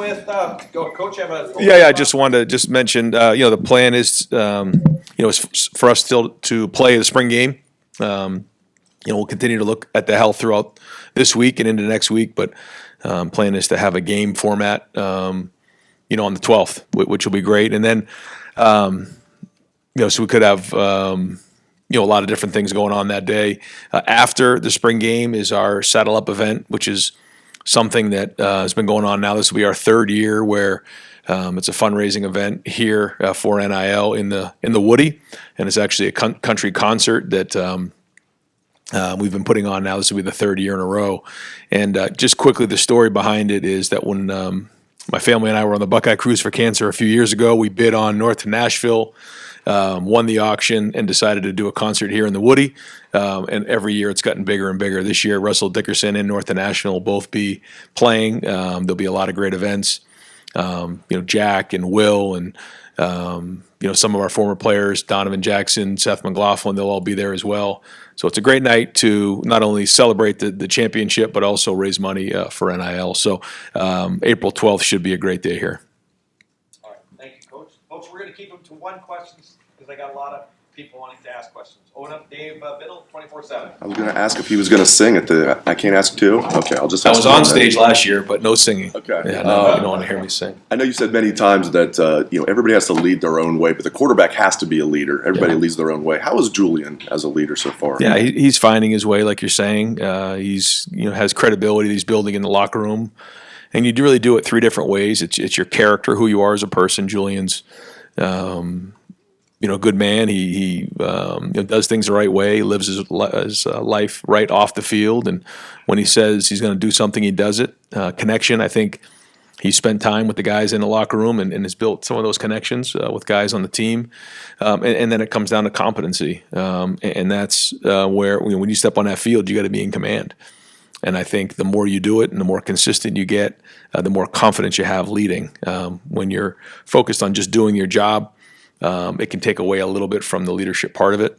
with Coach? Have a Yeah. I just wanted to just mention, the plan is, is for us still to play the spring game. We'll continue to look at the health throughout this week and into next week, but plan is to have a game format, on the 12th, which will be great. And then, so we could have, a lot of different things going on that day. After the spring game is our Saddle Up event, which is something that has been going on now. This will be our third year where it's a fundraising event here for NIL in the Woody, and it's actually a country concert that we've been putting on now. This will be the third year in a row. And just quickly, the story behind it is that when my family and I were on the Buckeye Cruise for Cancer a few years ago, we bid on North to Nashville, won the auction, and decided to do a concert here in the Woody. And every year it's gotten bigger and bigger. This year, Russell Dickerson and North to Nashville will both be playing. There'll be a lot of great events. Jack and Will and some of our former players, Donovan Jackson, Seth McLaughlin, they'll all be there as well. So it's a great night to not only celebrate the championship, but also raise money for NIL. So April 12th should be a great day here. All right. Thank you, Coach. Folks, we're going to keep them to one question because I got a lot of people wanting to ask questions. Owen up, Dave Biddle, 24/7. I was going to ask if he was going to sing at the. I can't ask too. Okay, I'll just. I was on stage last year, but no singing. Okay. Yeah, no, you don't want to hear me sing. I know you said many times that everybody has to lead their own way, but the quarterback has to be a leader. Everybody leads their own way. How is Julian as a leader so far? Yeah, he's finding his way, like you're saying. He's has credibility that he's building in the locker room, and you really do it three different ways. It's your character, who you are as a person. Julian's. Good man. He does things the right way, lives his life right off the field. And when he says he's going to do something, he does it. Connection, I think he spent time with the guys in the locker room and has built some of those connections with guys on the team. And then it comes down to competency. And that's where when you step on that field, you got to be in command. And I think the more you do it and the more consistent you get, the more confidence you have leading. When you're focused on just doing your job, it can take away a little bit from the leadership part of it.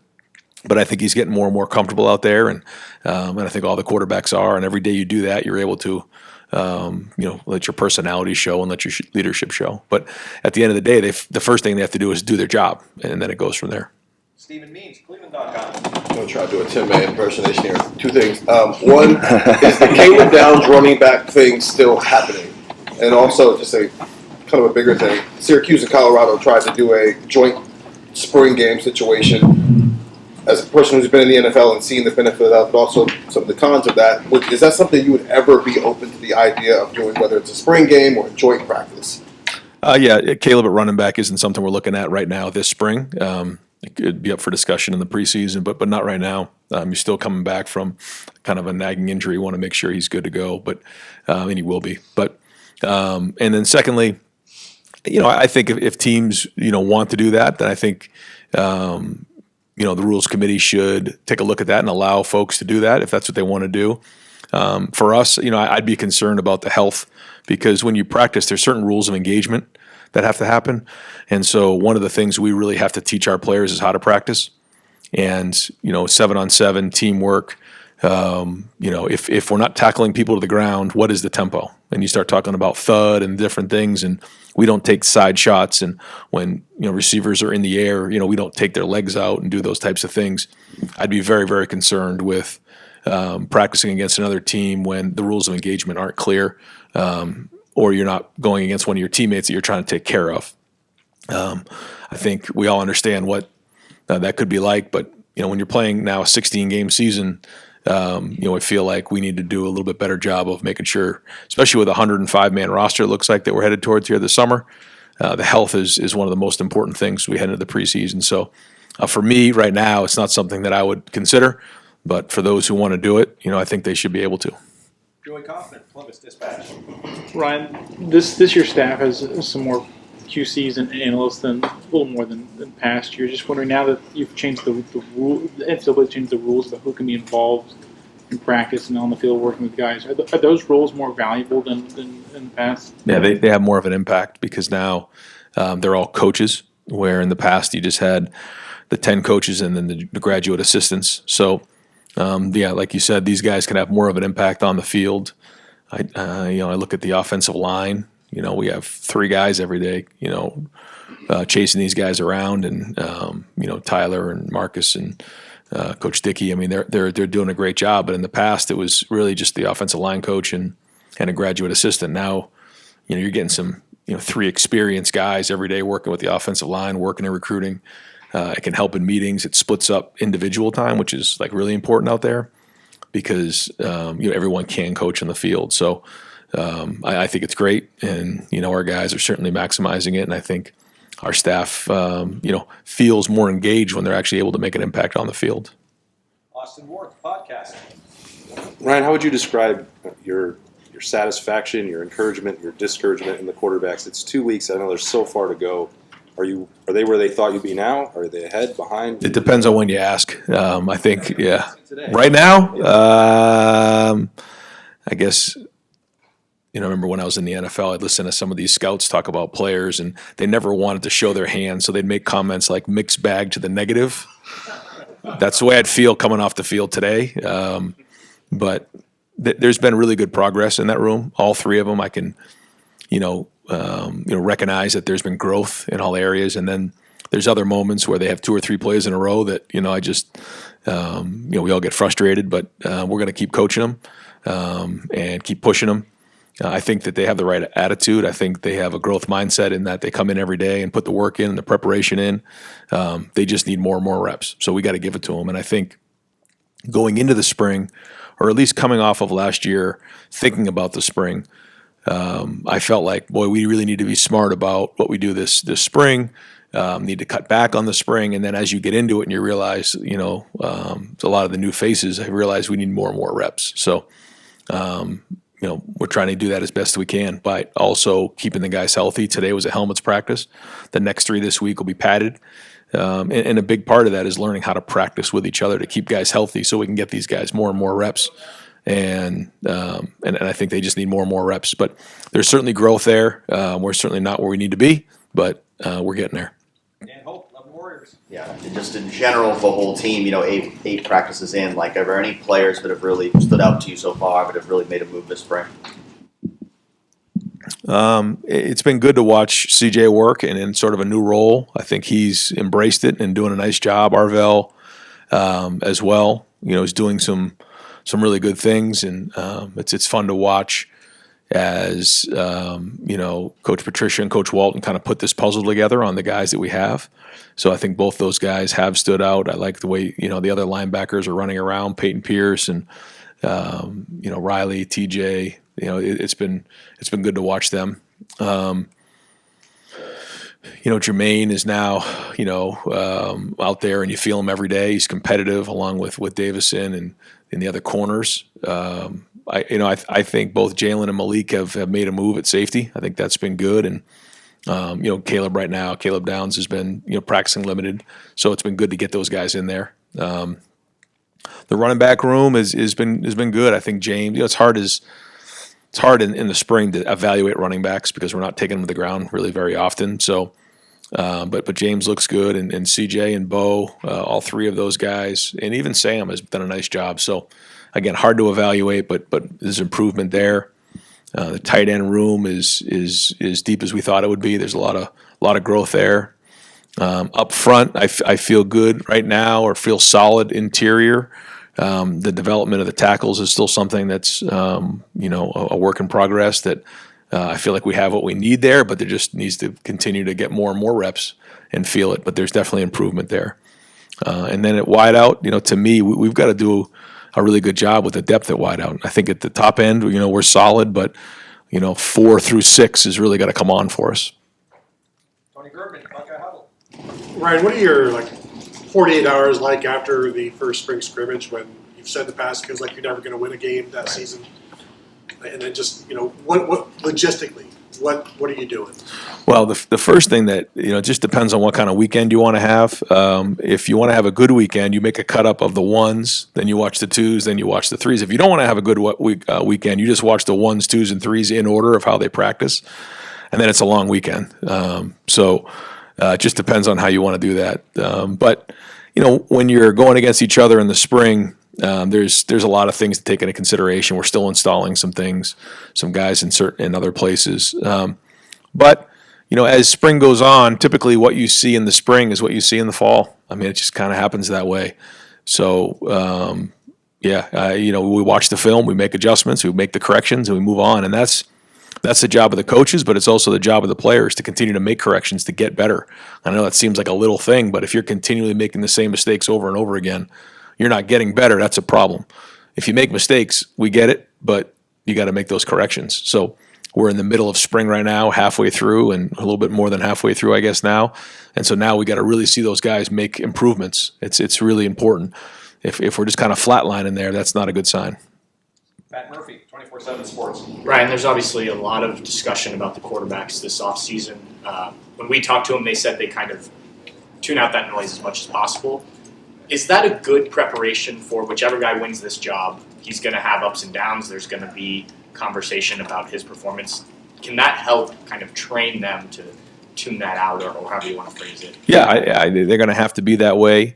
But I think he's getting more and more comfortable out there, and I think all the quarterbacks are. And every day you do that, you're able to, let your personality show and let your leadership show. But at the end of the day, the first thing they have to do is do their job, and then it goes from there. Stephen Means, Cleveland.com. I'm going to try to do a 10-man impersonation here. Two things. One, is the Caleb Downs running back thing still happening? And also, just a kind of a bigger thing, Syracuse and Colorado tried to do a joint spring game situation. As a person who's been in the NFL and seen the benefit of that, but also some of the cons of that, is that something you would ever be open to the idea of doing, whether it's a spring game or a joint practice? Yeah, Caleb at running back isn't something we're looking at right now this spring. It could be up for discussion in the preseason, but not right now. He's still coming back from kind of a nagging injury. You want to make sure he's good to go, but and he will be. But and then secondly, I think if teams want to do that, then I think the rules committee should take a look at that and allow folks to do that if that's what they want to do. For us, I'd be concerned about the health, because when you practice, there's certain rules of engagement that have to happen. And so one of the things we really have to teach our players is how to practice. And, 7-on-7 teamwork, if we're not tackling people to the ground, what is the tempo? And you start talking about thud and different things, and we don't take side shots. And when, receivers are in the air, we don't take their legs out and do those types of things. I'd be very, very concerned with practicing against another team when the rules of engagement aren't clear, or you're not going against one of your teammates that you're trying to take care of. I think we all understand what that could be like, but when you're playing now a 16-game season, I feel like we need to do a little bit better job of making sure, especially with a 105-man roster, it looks like that we're headed towards here this summer. The health is one of the most important things we head into the preseason. So for me right now, it's not something that I would consider, but for those who want to do it, I think they should be able to. Joey Kaufman, Columbus Dispatch. Ryan, this year's staff has some more QCs and analysts than a little more than past years. Just wondering, now that you've changed the rule, the NCAA changed the rules about who can be involved in practice and on the field working with guys. Are those roles more valuable than in the past? Yeah, they have more of an impact because now they're all coaches, where in the past you just had the 10 coaches and then the graduate assistants. So, like you said, these guys can have more of an impact on the field. I look at the offensive line. We have 3 guys every day, chasing these guys around, and Tyler and Marcus and Coach Dickey. I mean, they're doing a great job. But in the past, it was really just the offensive line coach and a graduate assistant. Now, you're getting some 3 experienced guys every day working with the offensive line, working in recruiting. It can help in meetings. It splits up individual time, which is like really important out there, because everyone can coach on the field. So I think it's great, and our guys are certainly maximizing it, and I think our staff feels more engaged when they're actually able to make an impact on the field. Austin Ward, podcast. Ryan, how would you describe your satisfaction, your encouragement, your discouragement in the quarterbacks? It's 2 weeks. I know there's so far to go. Are they where they thought you'd be now? Are they ahead, behind? It depends on when you ask. I think, yeah. Right now, I guess, I remember when I was in the NFL, I'd listen to some of these scouts talk about players, and they never wanted to show their hand, so they'd make comments like mixed bag to the negative. That's the way I'd feel coming off the field today. But there's been really good progress in that room. All 3 of them, I can, recognize that there's been growth in all areas. And then there's other moments where they have 2 or 3 plays in a row that, I just, we all get frustrated, but we're going to keep coaching them and keep pushing them. I think that they have the right attitude. I think they have a growth mindset in that they come in every day and put the work in and the preparation in. They just need more and more reps. So we got to give it to them. And I think going into the spring, or at least coming off of last year, thinking about the spring, I felt like, boy, we really need to be smart about what we do this spring. Need to cut back on the spring, and then as you get into it and you realize, a lot of the new faces, I realize we need more and more reps. So, we're trying to do that as best we can, but also keeping the guys healthy. Today was a helmets practice. The next 3 this week will be padded. And a big part of that is learning how to practice with each other to keep guys healthy so we can get these guys more and more reps. And I think they just need more and more reps. But there's certainly growth there. We're certainly not where we need to be, but we're getting there. And Hope, Love Warriors. Yeah, and just in general, the whole team, 8 practices in, are there any players that have really stood out to you so far that have really made a move this spring? It's been good to watch CJ work and in sort of a new role. I think he's embraced it and doing a nice job. Arvell as well, is doing some really good things, and it's fun to watch as Coach Patricia and Coach Walton kind of put this puzzle together on the guys that we have. So I think both those guys have stood out. I like the way the other linebackers are running around, Peyton Pierce and Riley, TJ. It's been good to watch them. Jermaine is now out there, and you feel him every day. He's competitive along with Davison and the other corners. I think both Jalen and Malik have made a move at safety. I think that's been good. And Caleb right now, Caleb Downs has been practicing limited, so it's been good to get those guys in there. The running back room has been good. I think James. It's hard in the spring to evaluate running backs because we're not taking them to the ground really very often. So, but James looks good, and CJ and Bo, all 3 of those guys, and even Sam has done a nice job. So, again, hard to evaluate, but there's improvement there. The tight end room is deep as we thought it would be. There's a lot of growth there. Up front, I feel good right now, or feel solid interior. The development of the tackles is still something that's a work in progress. That I feel like we have what we need there, but there just needs to continue to get more and more reps and feel it. But there's definitely improvement there. And then at wideout, to me, we've got to do a really good job with the depth at wideout. I think at the top end, we're solid, but 4 through 6 has really got to come on for us. Tony German, Buckeye Huddle. Ryan, what are your 48 hours like after the first spring scrimmage when you've said in the past it feels like you're never going to win a game that season? And then just, what logistically, what are you doing? Well, the first thing that, it just depends on what kind of weekend you want to have. If you want to have a good weekend, you make a cut up of the 1s, then you watch the 2s, then you watch the 3s. If you don't want to have a good weekend, you just watch the 1s, 2s, and 3s in order of how they practice. And then it's a long weekend. It just depends on how you want to do that. But when you're going against each other in the spring, there's a lot of things to take into consideration. We're still installing some things, some guys in other places. But as spring goes on, typically what you see in the spring is what you see in the fall. I mean, it just kind of happens that way. So, we watch the film, we make adjustments, we make the corrections, and we move on. And that's the job of the coaches, but it's also the job of the players to continue to make corrections to get better. I know that seems like a little thing, but if you're continually making the same mistakes over and over again, you're not getting better. That's a problem. If you make mistakes, we get it, but you got to make those corrections. So we're in the middle of spring right now, halfway through, and a little bit more than halfway through, I guess, now. And so now we got to really see those guys make improvements. It's really important. If we're just kind of flatlining there, that's not a good sign. Matt Murphy, 24/7 Sports. Ryan, there's obviously a lot of discussion about the quarterbacks this offseason. When we talked to them, they said they kind of tune out that noise as much as possible. Is that a good preparation for whichever guy wins this job? He's going to have ups and downs. There's going to be conversation about his performance. Can that help kind of train them to tune that out, or however you want to phrase it? Yeah, they're going to have to be that way.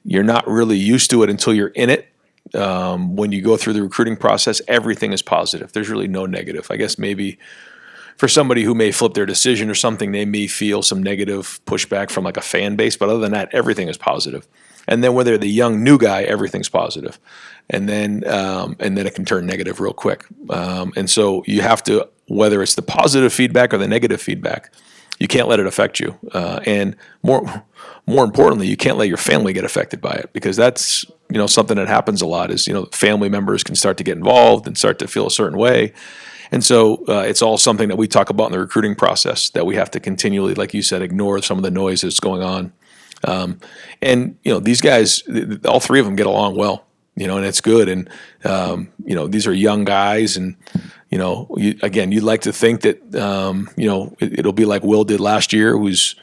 You're not really used to it until you're in it. When you go through the recruiting process, everything is positive. There's really no negative. I guess maybe for somebody who may flip their decision or something, they may feel some negative pushback from like a fan base. But other than that, everything is positive. And then whether the young new guy, everything's positive. And then it can turn negative real quick. And so you have to, whether it's the positive feedback or the negative feedback, you can't let it affect you. And more importantly, you can't let your family get affected by it, because that's something that happens a lot is family members can start to get involved and start to feel a certain way. And so it's all something that we talk about in the recruiting process, that we have to continually, like you said, ignore some of the noise that's going on. And these guys, all three of them get along well, and it's good. And these are young guys, and you'd like to think that it'll be like Will did last year, who's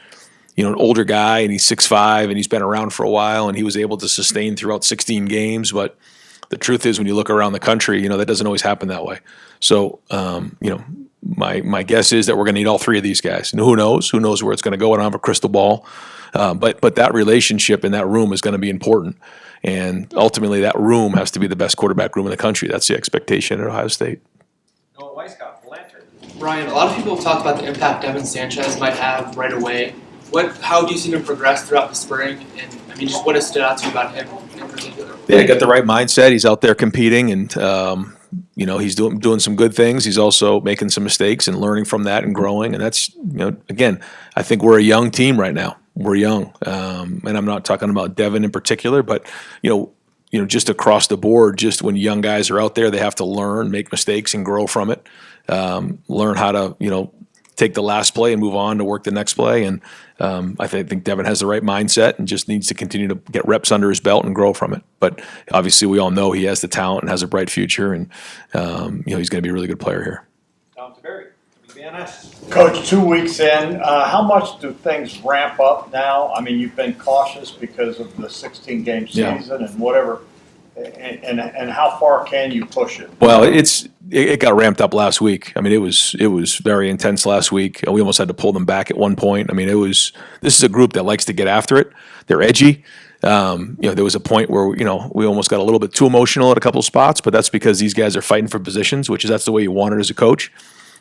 an older guy, and he's 6'5", and he's been around for a while, and he was able to sustain throughout 16 games. But the truth is, when you look around the country, that doesn't always happen that way. So my guess is that we're going to need all three of these guys. And who knows where it's going to go? I don't have a crystal ball. But that relationship in that room is going to be important. And ultimately, that room has to be the best quarterback room in the country. That's the expectation at Ohio State. Noah Weisskopf, the Lantern. Ryan, a lot of people have talked about the impact Devon Sanchez might have right away. How do you see him progress throughout the spring? And just what has stood out to you about him in particular? Yeah, he got the right mindset. He's out there competing, and he's doing some good things. He's also making some mistakes and learning from that and growing. And that's again, I think we're a young team right now. We're young, and I'm not talking about Devin in particular, but just across the board. Just when young guys are out there, they have to learn, make mistakes, and grow from it. Learn how to take the last play and move on to work the next play. And I think Devin has the right mindset and just needs to continue to get reps under his belt and grow from it. But obviously, we all know he has the talent and has a bright future, and he's going to be a really good player here. Tom Taveri, WBNS. Coach, 2 weeks in, how much do things ramp up now? I mean, you've been cautious because of the 16-game season and whatever. And how far can you push it? Well, it got ramped up last week. I mean, it was very intense last week. We almost had to pull them back at one point. I mean, this is a group that likes to get after it. They're edgy. There was a point where we almost got a little bit too emotional at a couple of spots, but that's because these guys are fighting for positions, that's the way you want it as a coach.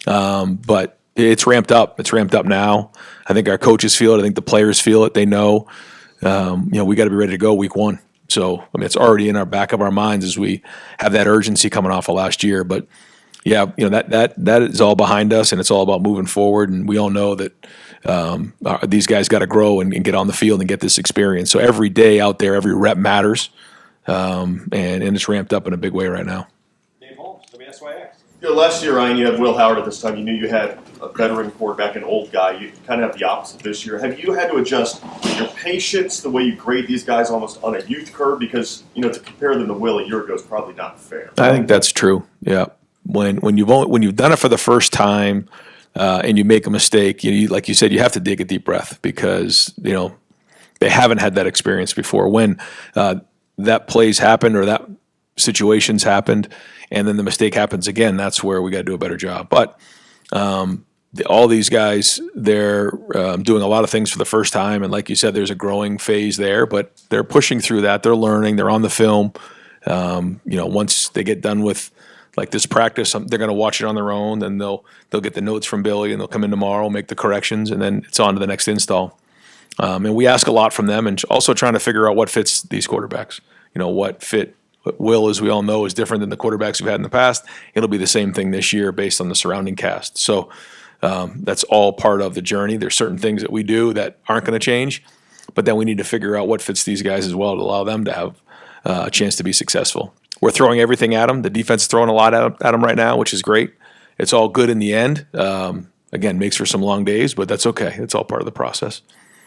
But it's ramped up. It's ramped up now. I think our coaches feel it. I think the players feel it. They know. We got to be ready to go week one. So, it's already in our back of our minds as we have that urgency coming off of last year. But, yeah, that is all behind us, and it's all about moving forward. And we all know that these guys got to grow and get on the field and get this experience. So every day out there, every rep matters, and it's ramped up in a big way right now. Dave Holmes, WSYX. Last year, Ryan, you had Will Howard at this time. You knew you had a veteran quarterback, an old guy. You kind of have the opposite this year. Have you had to adjust your patience, the way you grade these guys almost on a youth curve? Because, to compare them to Will a year ago is probably not fair. I think that's true, yeah. When you've done it for the first time and you make a mistake, like you said, you have to take a deep breath because, they haven't had that experience before. When that plays happened or that situations happened and then the mistake happens again, that's where we got to do a better job. But all these guys, they're doing a lot of things for the first time. And like you said, there's a growing phase there, but they're pushing through that. They're learning. They're on the film. Once they get done with like this practice, they're going to watch it on their own, and they'll get the notes from Billy, and they'll come in tomorrow, make the corrections, and then it's on to the next install. And we ask a lot from them, and also trying to figure out what fits these quarterbacks. What Will, as we all know, is different than the quarterbacks we've had in the past. It'll be the same thing this year based on the surrounding cast. So that's all part of the journey. There's certain things that we do that aren't going to change, but then we need to figure out what fits these guys as well to allow them to have a chance to be successful. We're throwing everything at them. The defense is throwing a lot at them right now, which is great. It's all good in the end. Again, makes for some long days, but that's okay. It's all part of the process.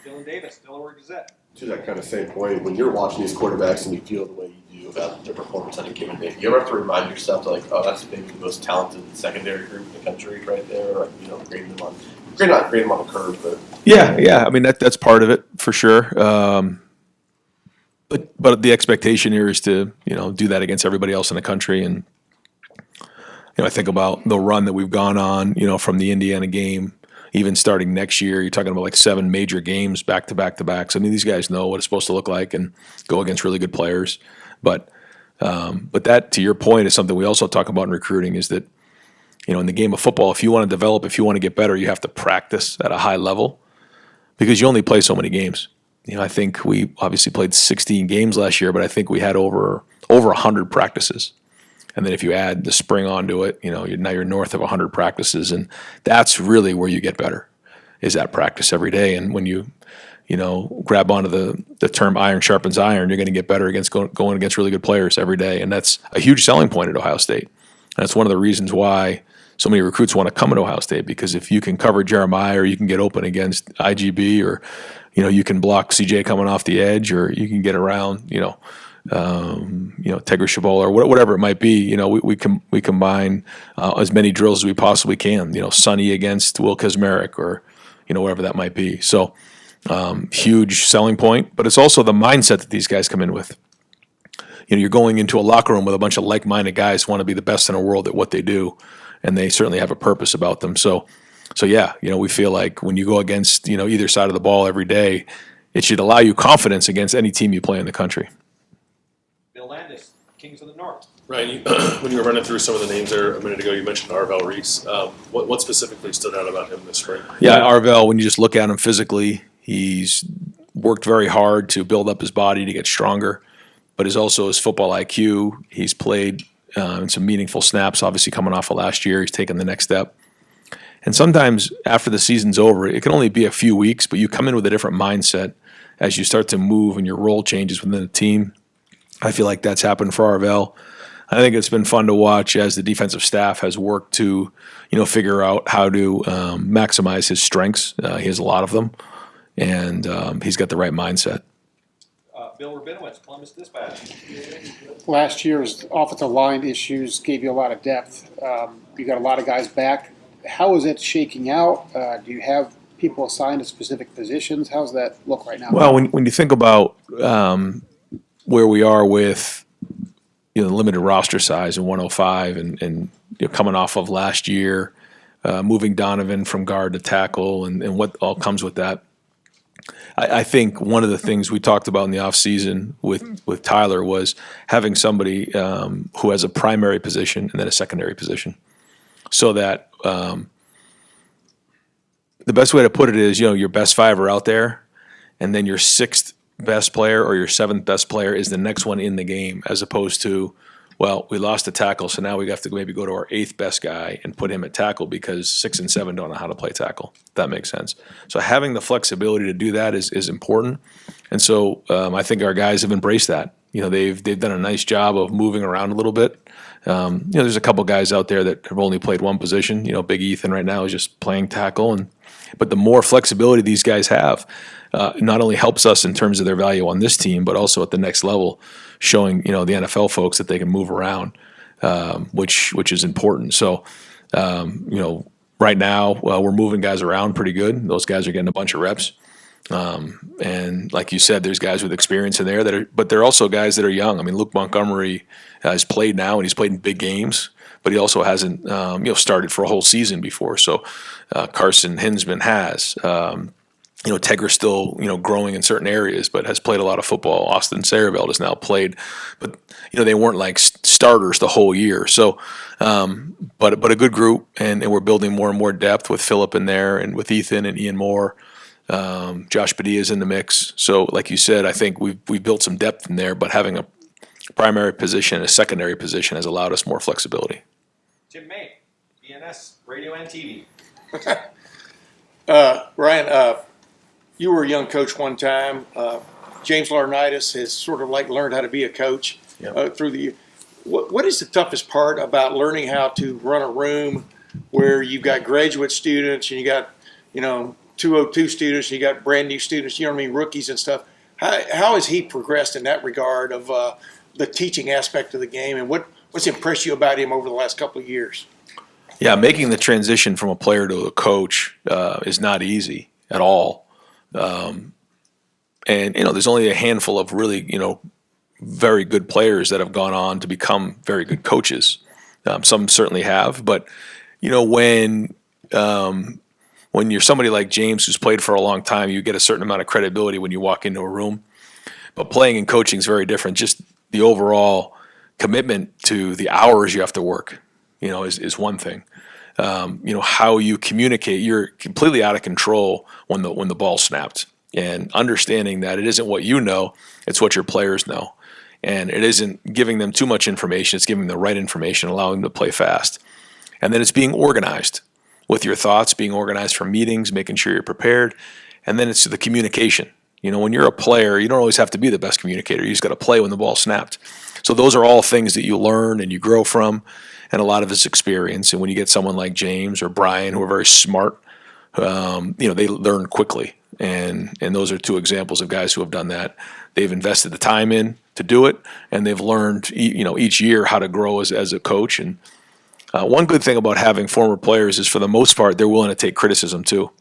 Dylan Davis, Delaware Gazette. To that kind of same point, when you're watching these quarterbacks and you feel the way you do about their performance on a given day, do you ever have to remind yourself to that's maybe the most talented secondary group in the country right there, or grading them on the curve, but Yeah. I mean, that's part of it for sure. But the expectation here is to do that against everybody else in the country. And I think about the run that we've gone on, from the Indiana game, even starting next year. You're talking about like 7 major games back to back to back. So I mean, these guys know what it's supposed to look like and go against really good players. But that, to your point, is something we also talk about in recruiting. Is that in the game of football, if you want to develop, if you want to get better, you have to practice at a high level because you only play so many games. I think we obviously played 16 games last year, but I think we had over 100 practices. And then if you add the spring onto it, now you're north of 100 practices, and that's really where you get better, is that practice every day. And when you grab onto the term iron sharpens iron, you're going to get better against going against really good players every day, and that's a huge selling point at Ohio State. And that's one of the reasons why so many recruits want to come at Ohio State, because if you can cover Jeremiah, or you can get open against IGB, or you can block CJ coming off the edge, or you can get around Tegra Chabot, or whatever it might be. We combine as many drills as we possibly can. Sonny against Will Kazmarek, or whatever that might be. So huge selling point, but it's also the mindset that these guys come in with. You're going into a locker room with a bunch of like-minded guys who want to be the best in the world at what they do, and they certainly have a purpose about them. So yeah, we feel like when you go against either side of the ball every day, it should allow you confidence against any team you play in the country. Bill Landis, Kings of the North. Right. When you were running through some of the names there a minute ago, you mentioned Arvell Reese. What specifically stood out about him this spring? Yeah, Arvell, when you just look at him physically, he's worked very hard to build up his body to get stronger, but his football IQ. He's played in some meaningful snaps, obviously coming off of last year. He's taken the next step. And sometimes after the season's over, it can only be a few weeks, but you come in with a different mindset as you start to move and your role changes within the team. I feel like that's happened for Arvell. I think it's been fun to watch as the defensive staff has worked to, figure out how to maximize his strengths. He has a lot of them, and he's got the right mindset. Bill Rabinowitz, Columbus Dispatch. Last year's offensive line issues gave you a lot of depth. You got a lot of guys back. How is it shaking out? Do you have people assigned to specific positions? How's that look right now? Well, when you think about where we are with the limited roster size in 105 and coming off of last year, moving Donovan from guard to tackle and what all comes with that, I think one of the things we talked about in the offseason with Tyler was having somebody who has a primary position and then a secondary position. So that the best way to put it is, your best 5 are out there, and then your 6th best player or your 7th best player is the next one in the game, as opposed to, well, we lost a tackle, so now we have to maybe go to our 8th best guy and put him at tackle because 6 and 7 don't know how to play tackle. If that makes sense. So having the flexibility to do that is important, and so I think our guys have embraced that. They've done a nice job of moving around a little bit. There's a couple guys out there that have only played one position. Big Ethan right now is just playing tackle, but the more flexibility these guys have, not only helps us in terms of their value on this team, but also at the next level, showing the NFL folks that they can move around, which is important. So, right now we're moving guys around pretty good. Those guys are getting a bunch of reps. And like you said, there's guys with experience in there but there are also guys that are young. I mean, Luke Montgomery has played now, and he's played in big games, but he also hasn't, started for a whole season before. So Carson Hinsman has. Tegra's still, growing in certain areas, but has played a lot of football. Austin Sarabelt has now played, but they weren't like starters the whole year. So, but a good group, and we're building more and more depth with Phillip in there, and with Ethan and Ian Moore. Josh Padilla's in the mix. So, like you said, I think we've built some depth in there, but having a primary position and a secondary position has allowed us more flexibility. Tim May, BNS, radio and TV. Ryan, you were a young coach one time. James Laurinaitis has sort of like learned how to be a coach through the year. What is the toughest part about learning how to run a room where you've got graduate students and you got, 202 students, and you got brand new students, rookies and stuff? How has he progressed in that regard of the teaching aspect of the game, and what's impressed you about him over the last couple of years? Yeah, making the transition from a player to a coach is not easy at all. And there's only a handful of really, very good players that have gone on to become very good coaches. Some certainly have, but when you're somebody like James who's played for a long time, you get a certain amount of credibility when you walk into a room. But playing and coaching is very different. Just the overall commitment to the hours you have to work, is one thing. How you communicate, you're completely out of control when the ball snapped, and understanding that it isn't what you know, it's what your players know. And it isn't giving them too much information, it's giving them the right information, allowing them to play fast. And then it's being organized with your thoughts, being organized for meetings, making sure you're prepared. And then it's the communication. When you're a player, you don't always have to be the best communicator. You just got to play when the ball snapped. So those are all things that you learn and you grow from, and a lot of it's experience. And when you get someone like James or Brian, who are very smart, they learn quickly. And those are two examples of guys who have done that. They've invested the time in to do it, and they've learned, each year how to grow as a coach. And one good thing about having former players is, for the most part, they're willing to take criticism too.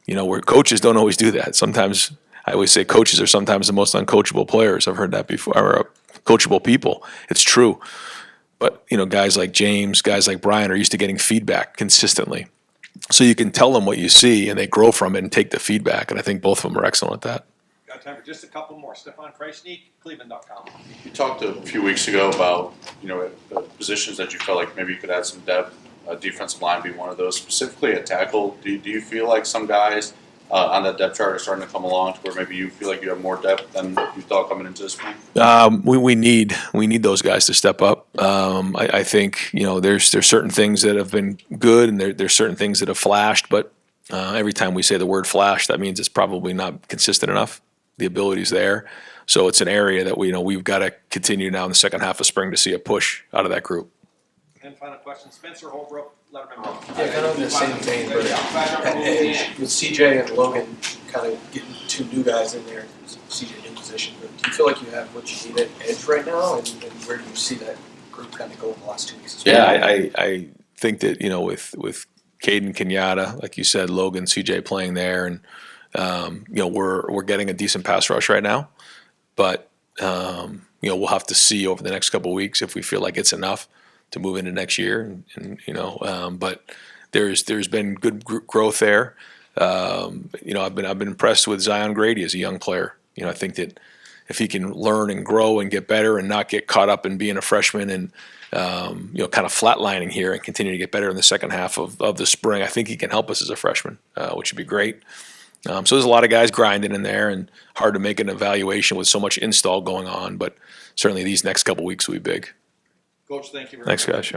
Where coaches don't always do that. Sometimes, I always say, coaches are sometimes the most uncoachable players. I've heard that before, or coachable people. It's true. But, guys like James, guys like Brian are used to getting feedback consistently. So you can tell them what you see, and they grow from it and take the feedback. And I think both of them are excellent at that. Got time for just a couple more. Stefan Preissneek, Cleveland.com. You talked a few weeks ago about, the positions that you felt like maybe you could add some depth. Defensive line be one of those. Specifically at tackle, do you feel like some guys on that depth chart are starting to come along to where maybe you feel like you have more depth than you thought coming into this spring? We need those guys to step up. I think there's certain things that have been good, and there's certain things that have flashed. But every time we say the word flash, that means it's probably not consistent enough. The ability's there, so it's an area that we've got to continue now in the second half of spring to see a push out of that group. And final question, Spencer Holbrook, Letterman Row. Yeah, kind of in the same vein, but at edge, with CJ and Logan kind of getting two new guys in there, CJ in position, but do you feel like you have what you need at edge right now, and where do you see that group kind of go in the last 2 weeks? Yeah, I think that, with Caden Kenyatta, like you said, Logan, CJ playing there, and we're getting a decent pass rush right now, but we'll have to see over the next couple of weeks if we feel like it's enough to move into next year, but there's been good growth there. I've been impressed with Zion Grady as a young player. I think that if he can learn and grow and get better and not get caught up in being a freshman and kind of flatlining here and continue to get better in the second half of the spring, I think he can help us as a freshman, which would be great. So there's a lot of guys grinding in there, and hard to make an evaluation with so much install going on, but certainly these next couple weeks will be big. Coach, thank you very much. Thanks, guys.